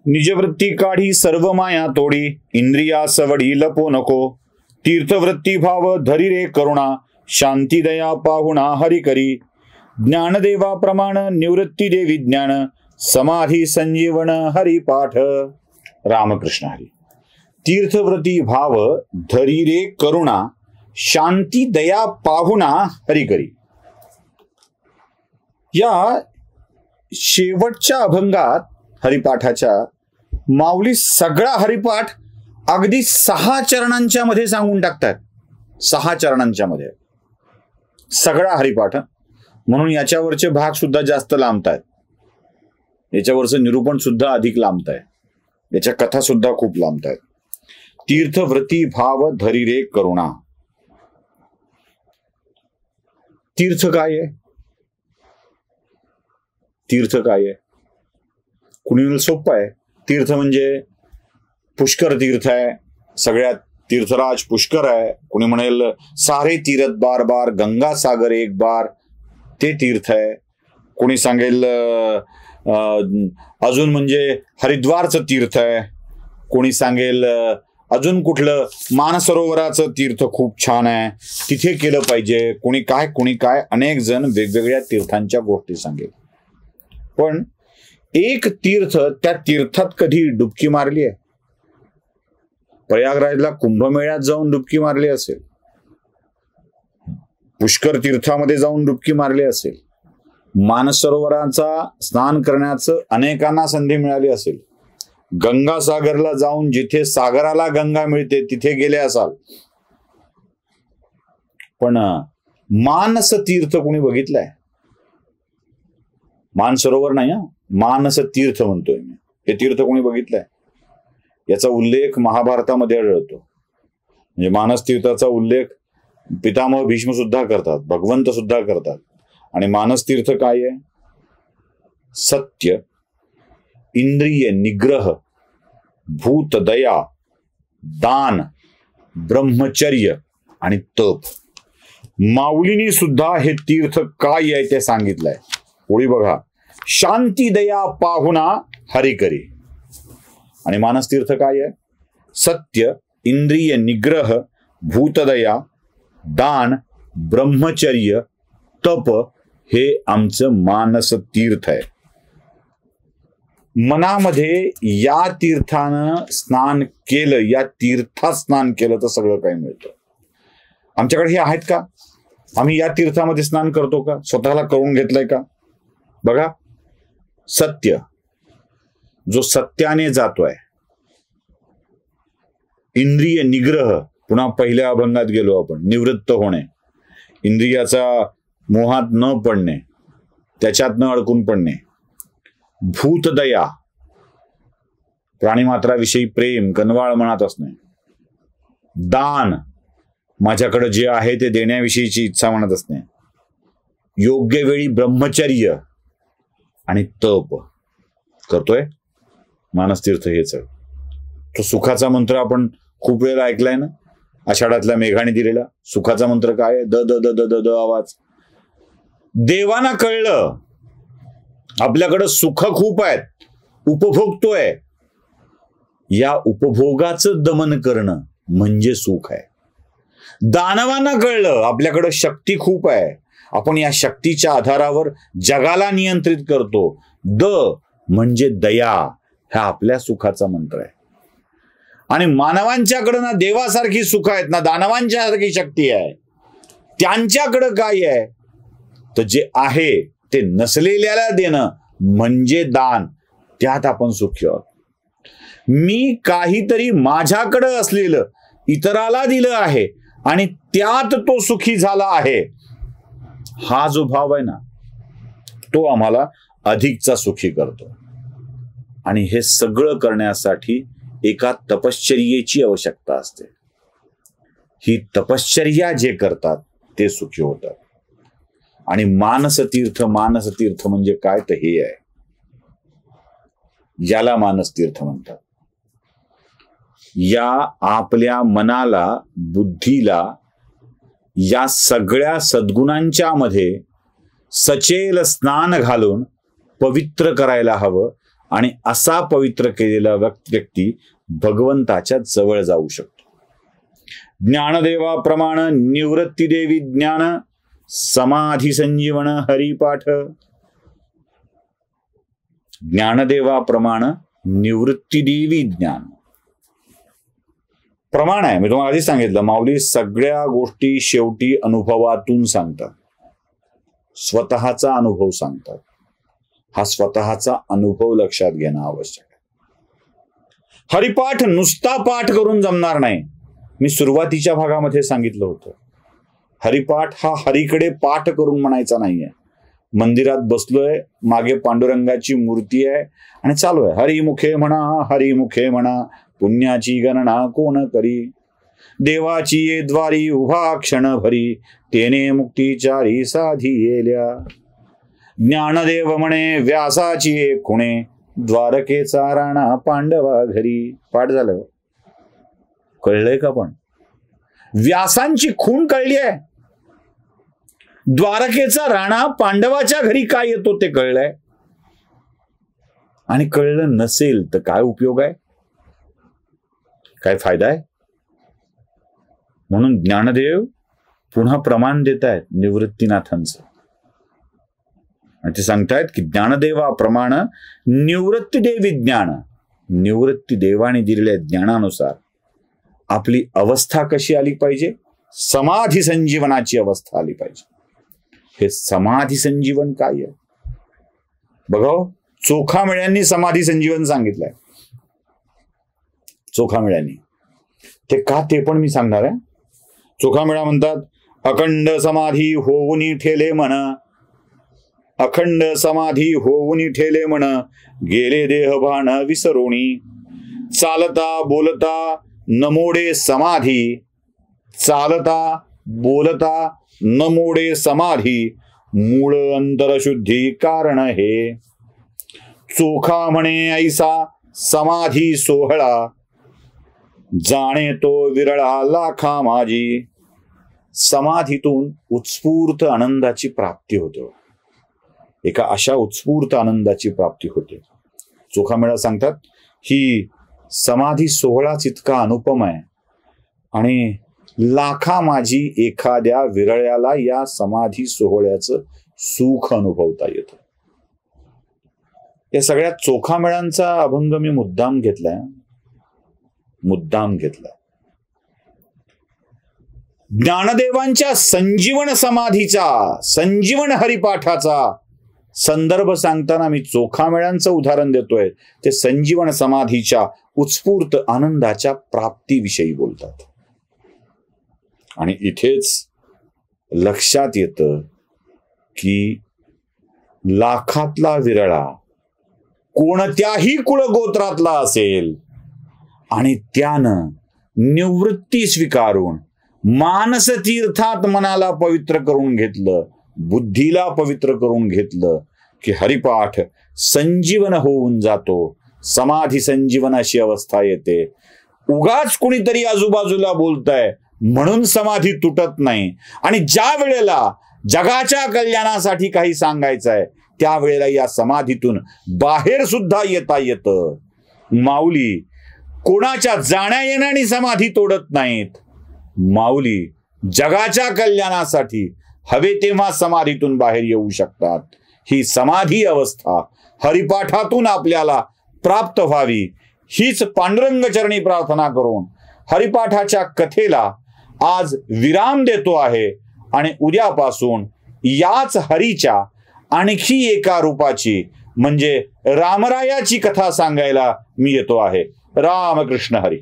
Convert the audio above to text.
निजवृत्ती काढी सर्व माया तोडी, इंद्रिया सवडी लपो नको. तीर्थवृत्ती भाव धरी रे करुणा, शांती दया पाहुणा हरी करी. ज्ञानदेवा प्रमाण निवृत्ती दे विज्ञान, समाधी संजीवन हरिपाठ. रामकृष्ण हरी. तीर्थव्रती भाव धरी रे करुणा, शांती दया पाहुणा हरी करी. या शेवटच्या अभंगात हरिपाठाच्या माऊली सगळा हरिपाठ अगदी 6 चरणांच्या मध्ये सांगून टाकतात. 6 चरणांच्या मध्ये सगळा हरिपाठ. म्हणून याच्यावरचे भाग सुद्धा जास्त लांबतायत. याच्यावरचं निरूपण सुद्धा अधिक लांबत आहे. याच्या कथा सुद्धा खूप लांबतायत. तीर्थव्रती भाव धरी रे करुणा. तीर्थ काय आहे? तीर्थ काय आहे? कुणी सोपं आहे. तीर्थ म्हणजे पुष्कर तीर्थ आहे. सगळ्यात तीर्थराज पुष्कर आहे. कुणी म्हणेल सारे तीर्थ बार बार, गंगा सागर एक बार, ते तीर्थ आहे. कोणी सांगेल अजून म्हणजे हरिद्वारचं तीर्थ आहे. कोणी सांगेल अजून कुठलं मानसरोवराचं तीर्थ खूप छान आहे, तिथे केलं पाहिजे. कोणी काय अनेक जण वेगवेगळ्या तीर्थांच्या गोष्टी सांगेल. पण एक तीर्थ, त्या तीर्थात कधी डुबकी मारली आहे? प्रयागराजला कुंभमेळ्यात जाऊन डुबकी मारली असेल, पुष्कर तीर्थामध्ये जाऊन डुबकी मारली असेल, मानसरोवराचा स्नान करण्याचं अनेकांना संधी मिळाली असेल, गंगासागरला जाऊन जिथे सागराला गंगा मिळते तिथे गेले असाल. पण मानस तीर्थ कोणी बघितलंय? मानसरोवर नाही, मानस तीर्थ म्हणतोय मी. हे तीर्थ कोणी बघितलंय? याचा उल्लेख महाभारतामध्ये आढळतो. म्हणजे मानस तीर्थाचा उल्लेख पितामह भीष्म सुद्धा करतात, भगवंत सुद्धा करतात. आणि मानस तीर्थ काय आहे? सत्य, इंद्रिय निग्रह, भूत दया, दान, ब्रह्मचर्य आणि तप. माऊलीनी सुद्धा हे तीर्थ काय आहे ते सांगितलंय. पुढे बघा, शांती दया पाहुणा हरी करी. आणि मानस तीर्थ काय आहे? सत्य, इंद्रिय निग्रह, भूतदया, दान, ब्रह्मचर्य, तप, हे आमचं मानस तीर्थ आहे. मनामध्ये या तीर्थानं स्नान केलं, या तीर्थात स्नान केलं तर सगळं काही मिळतं. आमच्याकडे हे आहेत का? आम्ही या तीर्थामध्ये स्नान करतो का? स्वतःला करून घेतलंय का? बघा, सत्य, जो सत्याने जातोय. इंद्रिय निग्रह, पुन्हा पहिल्या अभंगात गेलो आपण, निवृत्त होणे, इंद्रियाचा मोहात न पडणे, त्याच्यात न अडकून पडणे. भूतदया, प्राणीमात्राविषयी प्रेम, कनवाळ मनात असणे. दान, माझ्याकडे जे आहे ते देण्याविषयीची इच्छा मनात असणे. योग्य वेळी ब्रह्मचर्य आणि तप करतोय. मानसतीर्थ हेच आहे. तो सुखाचा मंत्र आपण खूप वेळेला ऐकलाय ना, आषाढातल्या मेघाने दिलेला सुखाचा मंत्र काय आहे? The the the the the the आवाज. देवाना कळलं आपल्याकडं सुख खूप आहेत, उपभोगतोय. या उपभोगाचं दमन करणं म्हणजे सुख आहे. दानवांना कळलं आपल्याकडं शक्ती खूप आहे, आपण या शक्तीच्या आधारावर जगाला नियंत्रित करतो. द म्हणजे दया, हा आपल्या सुखाचा मंत्र आहे. आणि मानवांच्याकडं ना देवासारखी सुख आहेत ना दानवांच्यासारखी शक्ती आहे. त्यांच्याकडं काय आहे? तर जे आहे ते नसलेल्याला देणं म्हणजे दान. त्यात आपण सुखी आहोत. मी काहीतरी माझ्याकडं असलेलं इतराला दिलं आहे आणि त्यात तो सुखी झाला आहे. हा जो भाव आहे ना, तो आम्हाला अधिकचा सुखी करतो. आणि हे सगळं करण्यासाठी एका तपश्चर्येची आवश्यकता असते. ही तपश्चर्या जे करतात ते सुखी होतात. आणि मानसतीर्थ म्हणजे काय? तर हे आहे, याला मानसतीर्थ म्हणतात. या आपल्या मनाला, बुद्धीला या सगळ्या सद्गुणांच्या मध्ये सचेल स्नान घालून पवित्र करायला हवं. आणि असा पवित्र केलेला व्यक्ती भगवंताच्या जवळ जाऊ शकतो. ज्ञानदेवाप्रमाण निवृत्ती देवी ज्ञान, समाधी संजीवन हरिपाठ. ज्ञानदेवाप्रमाण निवृत्ती देवी ज्ञान प्रमाण आहे. मी तुम्हाला आधी सांगितलं, माऊली सगळ्या गोष्टी शेवटी अनुभवातून सांगतात, स्वतःचा अनुभव सांगतात. हा स्वतःचा अनुभव लक्षात घेणं आवश्यक आहे. हरिपाठ नुसता पाठ करून जमणार नाही. मी सुरुवातीच्या भागामध्ये सांगितलं होतं, हरिपाठ हा हरीकडे पाठ करून म्हणायचा नाहीये. मंदिरात बसलोय, मागे पांडुरंगाची मूर्ती आहे आणि चालू आहे हरिमुखे म्हणा, हरिमुखे म्हणा, पुण्याची गणना कोण करी, देवाची ये द्वारी उभा क्षण भरी, तेने मुक्तीचारी साधी येल्या. ज्ञानदेव म्हणे व्यासाची ये खुणे, द्वारकेचा राणा पांडवा घरी. पाठ झालं, कळलंय का? पण व्यासांची खूण कळली आहे, द्वारकेचा राणा पांडवाच्या घरी काय येतो ते कळलंय. आणि कळलं नसेल तर काय उपयोग आहे, काय फायदा आहे? म्हणून ज्ञानदेव पुन्हा प्रमाण देत आहेत निवृत्तीनाथांचं, आणि ते सांगतायत की ज्ञानदेवाप्रमाण निवृत्ती देवी ज्ञान, निवृत्ती देवाने दिलेल्या ज्ञानानुसार आपली अवस्था कशी आली पाहिजे? समाधी संजीवनाची अवस्था आली पाहिजे. हे समाधी संजीवन काय आहे बघा. चोखामेळ्यांनी समाधी संजीवन सांगितलंय. चोखामेळ्यांनी ते का ते पण मी सांगणार आहे. चोखामेळा म्हणतात, अखंड समाधी होऊनी ठेले मन, अखंड समाधी होऊनी ठेले मन, गेले देहभान विसरोणी, चालता बोलता नमोडे समाधी, चालता बोलता नमोडे समाधी, मूळ अंतरशुद्धी कारण हे. चोखा म्हणे ऐसा समाधी सोहळा, जाणे तो विरळा लाखा माझी. समाधीतून उत्स्फूर्त आनंदाची प्राप्ती होते. एका अशा उत्स्फूर्त आनंदाची प्राप्ती होते. चोखामेळा सांगतात ही समाधी सोहळाच इतका अनुपम आहे आणि लाखा माझी एखाद्या विरळ्याला या समाधी सोहळ्याचं सुख अनुभवता येतं. या सगळ्या चोखामेळांचा अभंग मी मुद्दाम घेतलाय. ज्ञानदेवांच्या संजीवन समाधीचा, संजीवन हरिपाठाचा संदर्भ सांगताना मी चोखामेळांचं उदाहरण देतोय. ते संजीवन समाधीच्या उत्स्फूर्त आनंदाच्या प्राप्तीविषयी बोलतात. आणि इथेच लक्षात येतं की लाखातला विरळा कोणत्याही कुळगोत्रातला असेल आणि त्यानं निवृत्ती स्वीकारून मानस तीर्थात मनाला पवित्र करून घेतलं, बुद्धीला पवित्र करून घेतलं की हरिपाठ संजीवन होऊन जातो. समाधी संजीवन अशी अवस्था येते. उगाच कुणीतरी आजूबाजूला बोलतंय म्हणून समाधी तुटत नाही. आणि ज्या वेळेला जगाच्या कल्याणासाठी काही सांगायचं आहे त्यावेळेला या समाधीतून बाहेर सुद्धा येता येतं. माऊली कोणाच्या जाण्या येण्याने समाधी तोडत नाहीत. माऊली जगाच्या कल्याणासाठी हवे तेव्हा समाधीतून बाहेर येऊ शकतात. ही समाधी अवस्था हरिपाठातून आपल्याला प्राप्त व्हावी हीच पांडुरंगचरणी प्रार्थना करून हरिपाठाच्या कथेला आज विराम देतो आहे. आणि उद्यापासून याच हरीच्या आणखी एका रूपाची म्हणजे रामरायाची कथा सांगायला मी येतो आहे. रामकृष्ण हरी.